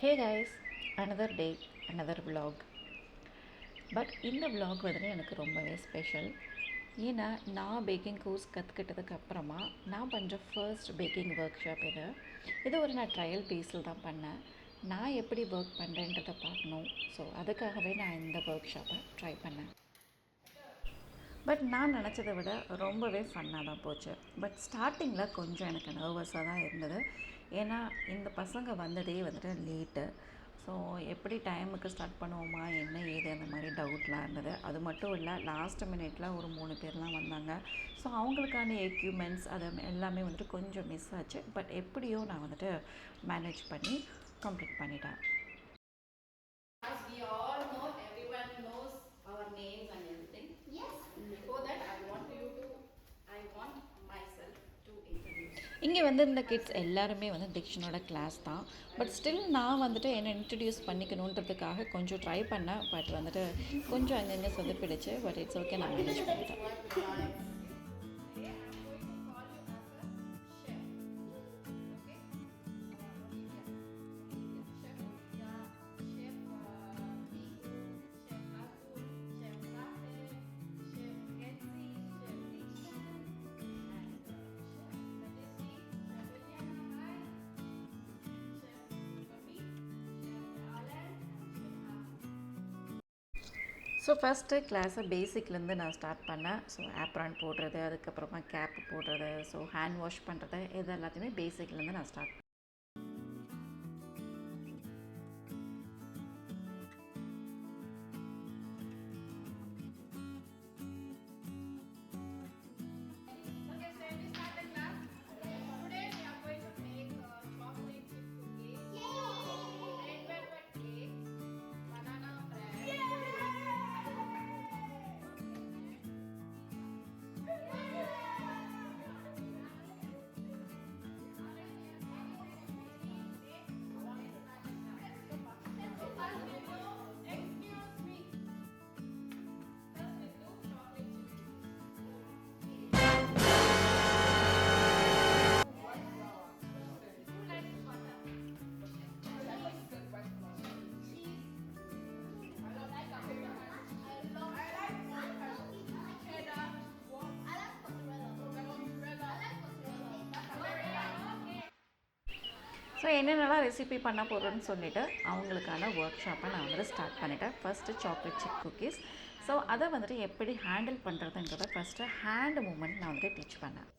Hey guys, another day, another vlog. But இந்த vlog வந்து எனக்கு ரொம்பவே ஸ்பெஷல். ஏன்னா நான் பேக்கிங் கோர்ஸ் கற்றுக்கிட்டதுக்கு அப்புறமா நான் பண்ணுற ஃபர்ஸ்ட் பேக்கிங் ஒர்க் ஷாப் இது. இது ஒரு நான் ட்ரையல் பேஸில் தான் பண்ணேன். நான் எப்படி ஒர்க் பண்ணுறேன்றதை பார்க்கணும். ஸோ அதுக்காகவே நான் இந்த ஒர்க் ஷாப்பை ட்ரை பண்ணேன். பட் நான் நினச்சதை விட ரொம்பவே ஃபன்னாக தான் போச்சு. பட் ஸ்டார்டிங்கில் கொஞ்சம் எனக்கு நர்வஸாக தான் இருந்தது. ஏன்னா இந்த பசங்க வந்ததே வந்துட்டு லேட்டு. ஸோ எப்படி டைமுக்கு ஸ்டார்ட் பண்ணுவோமா என்ன ஏது அந்த மாதிரி டவுட்லாம் இருந்தது. அது மட்டும் இல்லை, லாஸ்ட் மினிட்ல ஒரு 3 பேர்லாம் வந்தாங்க. ஸோ அவங்களுக்கான எக்யூப்மெண்ட்ஸ் அது எல்லாமே வந்துட்டு கொஞ்சம் மிஸ் ஆச்சு. பட் எப்படியோ நான் வந்துட்டு மேனேஜ் பண்ணி கம்ப்ளீட் பண்ணிட்டேன். As we all know, everyone knows our names and everything. Yes. Before that, I want myself to introduce. இங்கே வந்து இந்த கிட்ஸ் எல்லாருமே வந்து டிக்ஷனோட கிளாஸ் தான். பட் ஸ்டில் நான் வந்துட்டு என்னை இன்ட்ரடியூஸ் பண்ணிக்கணுன்றதுக்காக கொஞ்சம் ட்ரை பண்ணேன். பட் வந்துட்டு கொஞ்சம் அங்கங்கே சொதப்பிடுச்சு. பட் இட்ஸ் ஓகே, நான் மேனேஜ் பண்ணிட்டேன். ஸோ ஃபஸ்ட்டு கிளாஸை பேசிக்லேருந்து நான் ஸ்டார்ட் பண்ணேன். ஸோ ஆப்ரான் போடுறது, அதுக்கப்புறமா கேப் போடுறது, ஸோ ஹேண்ட் வாஷ் பண்ணுறது, இது எல்லாத்தையுமே பேசிக்லேருந்து நான் ஸ்டார்ட் பண்ணேன். ஸோ என்னென்னலாம் ரெசிபி பண்ண போகிறோன்னு சொல்லிவிட்டு அவங்களுக்கான ஒர்க் ஷாப்பை நான் வந்துட்டு ஸ்டார்ட் பண்ணிட்டேன். First chocolate chip cookies. So அதை வந்துட்டு எப்படி ஹேண்டில் பண்ணுறதுன்றதை ஃபஸ்ட்டு ஹேண்ட் மூமெண்ட் நான் வந்துட்டு டீச் பண்ணேன்.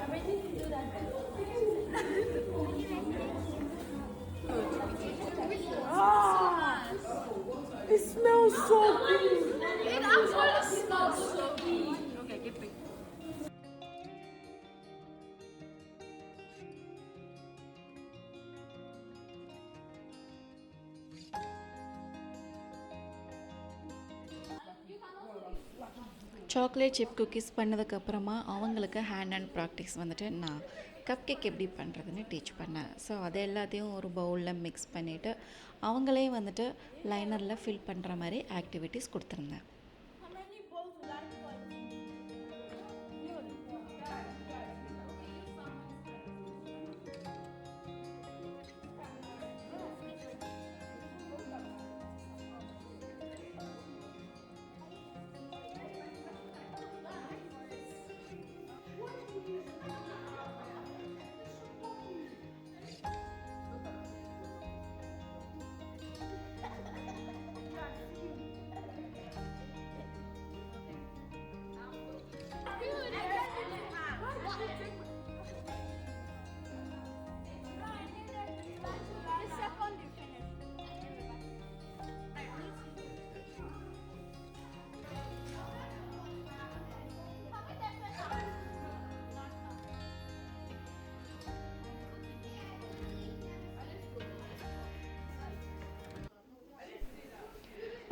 I'm ready to do that. It smells so good. It actually smells so good. Okay, keep it. Chocolate chip cookies பண்ணதுக்கப்புறமா அவங்களுக்கு hand and practice வந்துட்டு நான் கப் கேக் எப்படி பண்ணுறதுன்னு டீச் பண்ணேன். ஸோ அது எல்லாத்தையும் ஒரு பவுலில் மிக்ஸ் பண்ணிவிட்டு அவங்களே வந்துட்டு லைனரில் ஃபில் பண்ணுற மாதிரி ஆக்டிவிட்டீஸ் கொடுத்துருந்தேன்.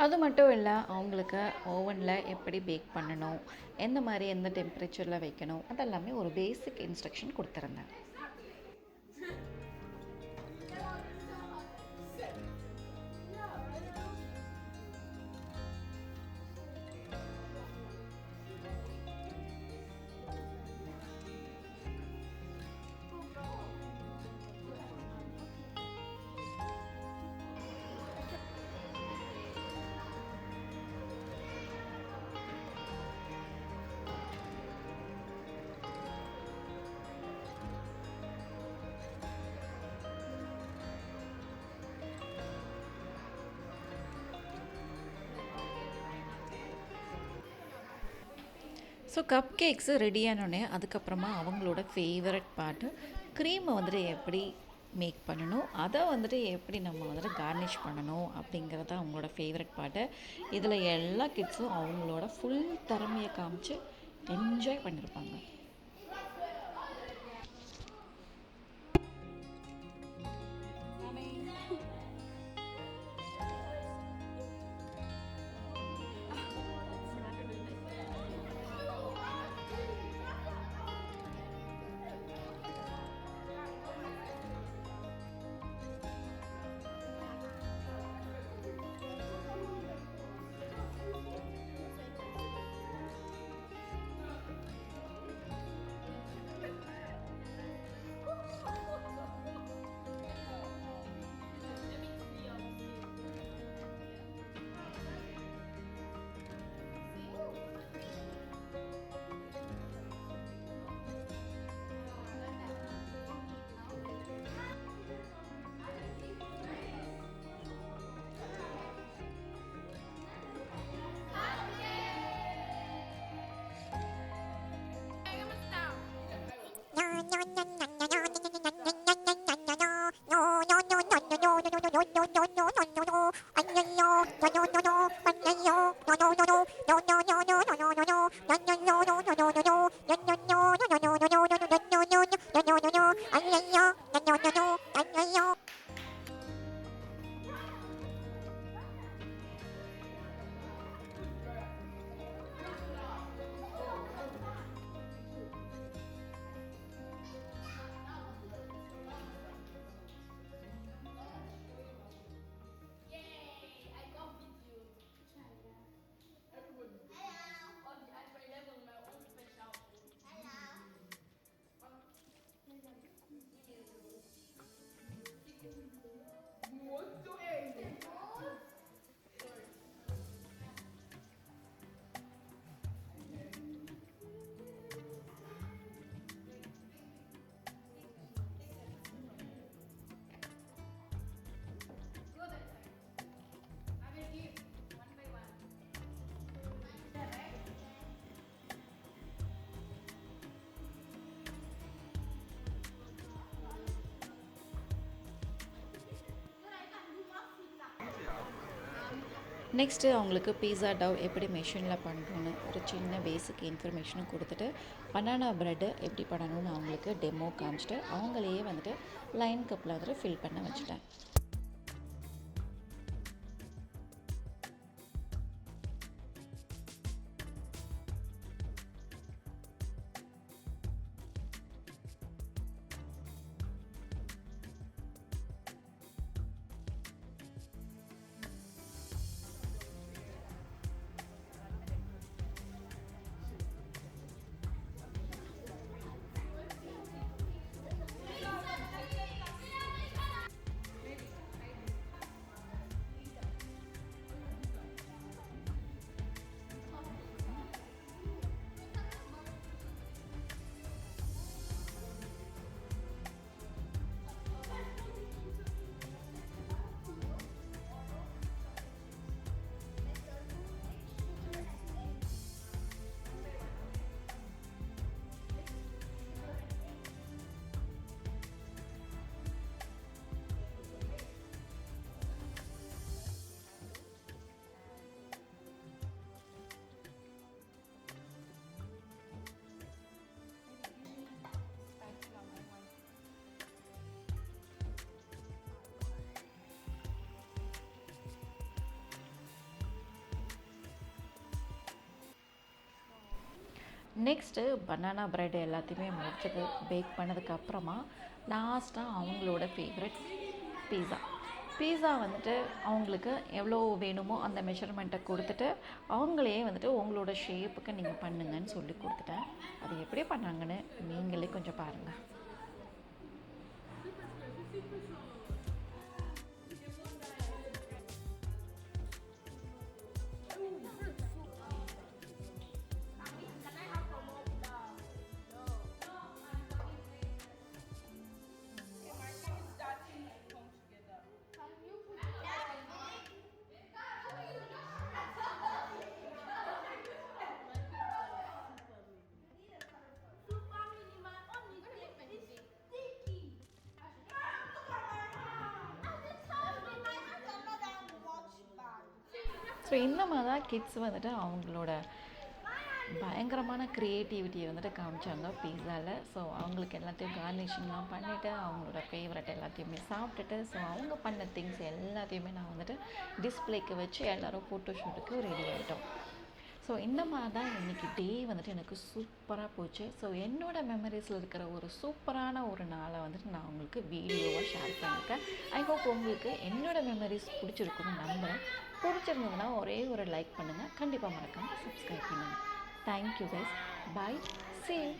அது மட்டும் இல்லை அவங்களுக்கு ஓவனில் எப்படி பேக் பண்ணணும், எந்த மாதிரி எந்த டெம்பரேச்சரில் வைக்கணும், அதெல்லாமே ஒரு பேசிக் இன்ஸ்ட்ரக்ஷன் கொடுத்துருந்தேன். ஸோ கப் கேக்ஸு ரெடியானோடனே அதுக்கப்புறமா அவங்களோட ஃபேவரட் பார்ட்டு க்ரீமை வந்துட்டு எப்படி மேக் பண்ணணும், அதை வந்துட்டு எப்படி நம்ம வந்துட்டு கார்னிஷ் பண்ணணும் அப்படிங்கிறது அவங்களோட ஃபேவரட் பார்ட்டு. இதில் எல்லா கிட்ஸும் அவங்களோட ஃபுல் திறமையை காமிச்சு என்ஜாய் பண்ணியிருப்பாங்க. நெக்ஸ்ட்டு அவங்களுக்கு பீஸா டவ் எப்படி மெஷினில் பண்ணுறோன்னு ஒரு சின்ன பேசிக் இன்ஃபர்மேஷனும் கொடுத்துட்டு பனானா ப்ரெட்டு எப்படி பண்ணணும்னு அவங்களுக்கு டெமோ காமிச்சிட்டு அவங்களையே வந்துட்டு லைன் கப்பில் வந்துட்டு ஃபில் பண்ண வச்சுட்டேன். நெக்ஸ்ட்டு பனானா ப்ரெட் எல்லாத்தையுமே முடிச்சது பேக் பண்ணதுக்கப்புறமா லாஸ்ட்டாக அவங்களோட ஃபேவரட் பீஸா வந்துட்டு அவங்களுக்கு எவ்வளோ வேணுமோ அந்த மெஷர்மெண்ட்டை கொடுத்துட்டு அவங்களே வந்துட்டு உங்களோட ஷேப்புக்கு நீங்கள் பண்ணுங்கன்னு சொல்லி கொடுத்துட்டேன். அது எப்படி பண்ணாங்கன்னு நீங்களே கொஞ்சம் பாருங்கள். ஸோ இந்த மாதிரி தான் கிட்ஸ் வந்துட்டு அவங்களோட பயங்கரமான க்ரியேட்டிவிட்டியை வந்துட்டு காமிச்சாங்க பீஸாவில். ஸோ அவங்களுக்கு எல்லாத்தையும் கார்னிஷிங்லாம் பண்ணிவிட்டு அவங்களோட ஃபேவரட் எல்லாத்தையுமே சாப்பிட்டுட்டு ஸோ அவங்க பண்ண திங்ஸ் எல்லாத்தையுமே நான் வந்துட்டு டிஸ்பிளேக்கு வச்சு எல்லோரும் ஃபோட்டோஷூட்டுக்கு ரெடி ஆகிட்டோம். ஸோ இந்த மாதிரி தான் இன்றைக்கி டே வந்துட்டு எனக்கு சூப்பராக போச்சு. ஸோ என்னோடய மெமரிஸில் இருக்கிற ஒரு சூப்பரான ஒரு நாளை வந்துட்டு நான் உங்களுக்கு வீடியோவாக ஷேர் பண்ணியிருக்கேன். ஐ ஹோப் உங்களுக்கு என்னோடய மெமரிஸ் பிடிச்சிருக்குன்னு நம்புகிறேன். பிடிச்சிருந்ததுன்னா ஒரே ஒரு லைக் பண்ணுங்கள், கண்டிப்பாக மறக்காமல் சப்ஸ்கிரைப் பண்ணுங்கள். Thank you guys, bye, see you.